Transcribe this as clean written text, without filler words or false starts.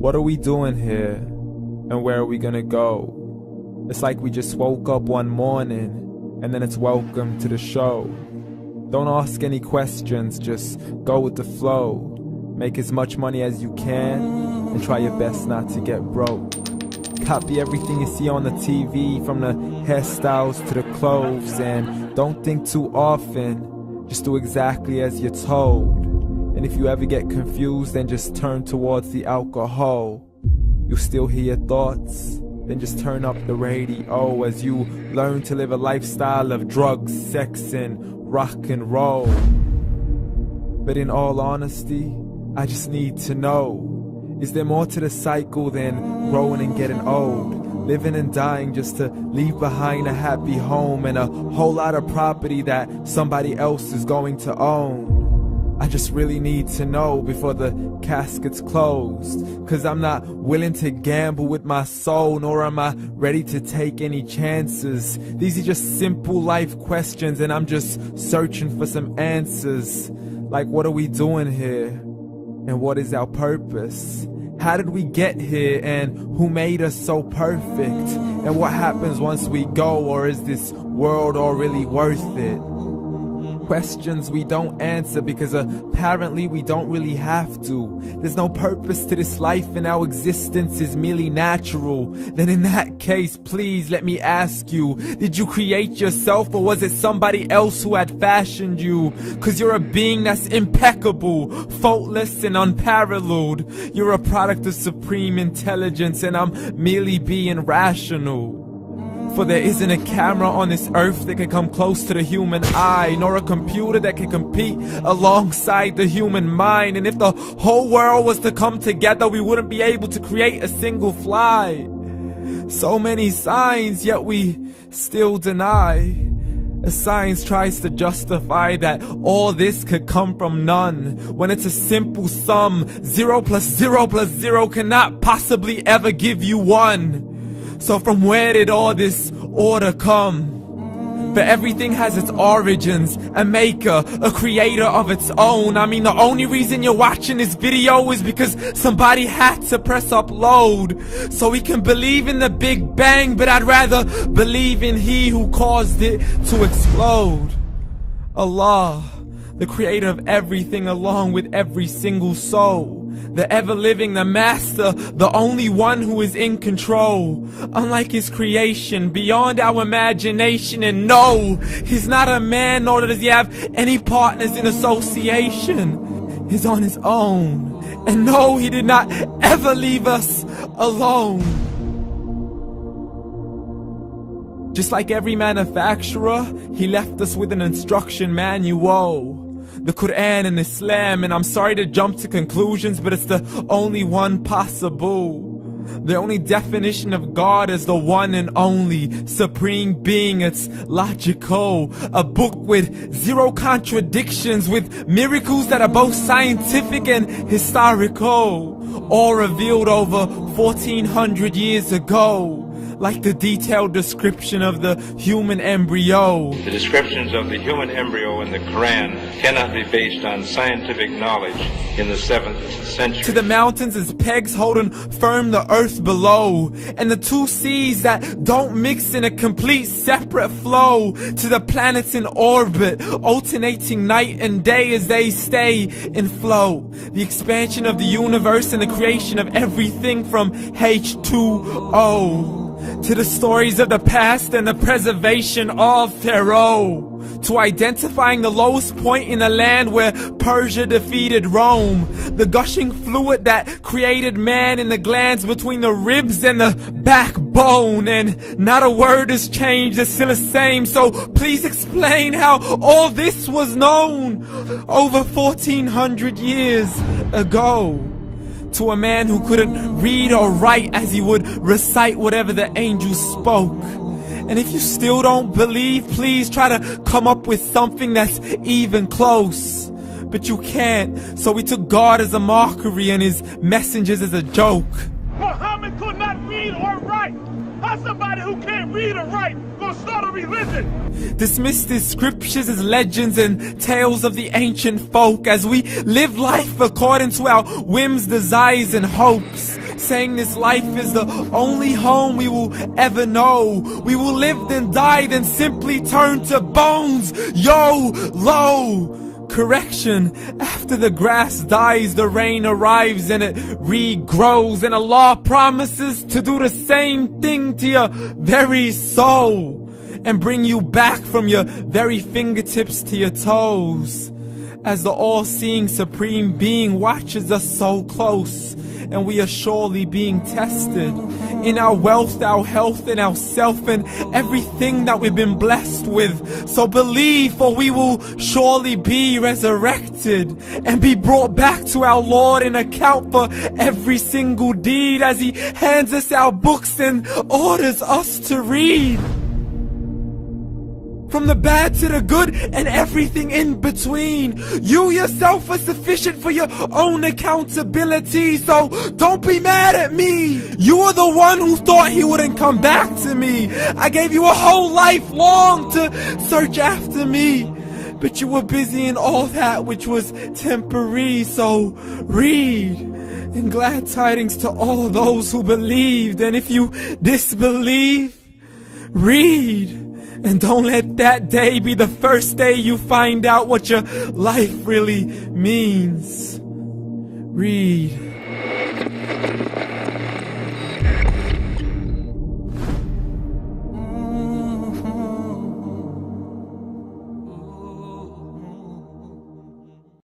What are we doing here? And where are we gonna go? It's like we just woke up one morning, and then it's welcome to the show. Don't ask any questions, just go with the flow. Make as much money as you can, and try your best not to get broke. Copy everything you see on the TV, from the hairstyles to the clothes, and don't think too often, just do exactly as you're told. And if you ever get confused, then just turn towards the alcohol. You still hear your thoughts? Then just turn up the radio as you learn to live a lifestyle of drugs, sex, and rock and roll. But in all honesty, I just need to know, is there more to the cycle than growing and getting old? Living and dying just to leave behind a happy home and a whole lot of property that somebody else is going to own. I just really need to know before the casket's closed, 'cause I'm not willing to gamble with my soul, nor am I ready to take any chances. These are just simple life questions, and I'm just searching for some answers. Like, what are we doing here? And what is our purpose? How did we get here, and who made us so perfect? And what happens once we go, or is this world all really worth it? Questions we don't answer because apparently we don't really have to. There's no purpose to this life and our existence is merely natural. Then in that case, please let me ask you, did you create yourself, or was it somebody else who had fashioned you? 'Cause you're a being that's impeccable, faultless and unparalleled. You're a product of supreme intelligence, and I'm merely being rational. For there isn't a camera on this earth that can come close to the human eye, nor a computer that can compete alongside the human mind. And if the whole world was to come together, we wouldn't be able to create a single fly. So many signs, yet we still deny. As science tries to justify that all this could come from none, when it's a simple sum. 0 plus 0 plus 0 cannot possibly ever give you 1. So from where did all this order come? For everything has its origins, a maker, a creator of its own. I mean, the only reason you're watching this video is because somebody had to press upload. So we can believe in the Big Bang, but I'd rather believe in He who caused it to explode. Allah, the creator of everything, along with every single soul. The ever-living, the master, the only one who is in control. Unlike his creation, beyond our imagination. And no, he's not a man, nor does he have any partners in association. He's on his own. And no, he did not ever leave us alone. Just like every manufacturer, he left us with an instruction manual. The Quran and Islam, and I'm sorry to jump to conclusions, but it's the only one possible. The only definition of God is the one and only supreme being. It's logical, a book with 0 contradictions, with miracles that are both scientific and historical, all revealed over 1400 years ago. Like the detailed description of the human embryo. The descriptions of the human embryo in the Quran cannot be based on scientific knowledge in the 7th century. To the mountains as pegs holding firm the earth below, and the 2 seas that don't mix in a complete separate flow. To the planets in orbit, alternating night and day as they stay in flow. The expansion of the universe and the creation of everything from H2O. To the stories of the past and the preservation of Pharaoh. To identifying the lowest point in the land where Persia defeated Rome. The gushing fluid that created man in the glands between the ribs and the backbone. And not a word has changed, it's still the same. So please explain how all this was known over 1400 years ago. To a man who couldn't read or write, as he would recite whatever the angels spoke. And if you still don't believe, please try to come up with something that's even close. But you can't, so we took God as a mockery and his messengers as a joke. Muhammad could not read or write. How's somebody who can't read or write gonna start a religion? Dismiss these scriptures as legends and tales of the ancient folk, as we live life according to our whims, desires, and hopes. saying this life is the only home we will ever know. We will live then die, then simply turn to bones. YOLO! Correction, after the grass dies, the rain arrives and it regrows, and Allah promises to do the same thing to your very soul and bring you back from your very fingertips to your toes, as the all-seeing supreme being watches us so close, and we are surely being tested in our wealth, our health, and our self, and everything that we've been blessed with. So believe, for we will surely be resurrected and be brought back to our Lord and account for every single deed, as He hands us our books and orders us to read. From the bad to the good and everything in between. You yourself are sufficient for your own accountability, so don't be mad at me. You are the one who thought He wouldn't come back to me. I gave you a whole life long to search after me, but you were busy in all that which was temporary. So read, and glad tidings to all those who believed. And if you disbelieve, read. And don't let that day be the first day you find out what your life really means. Read.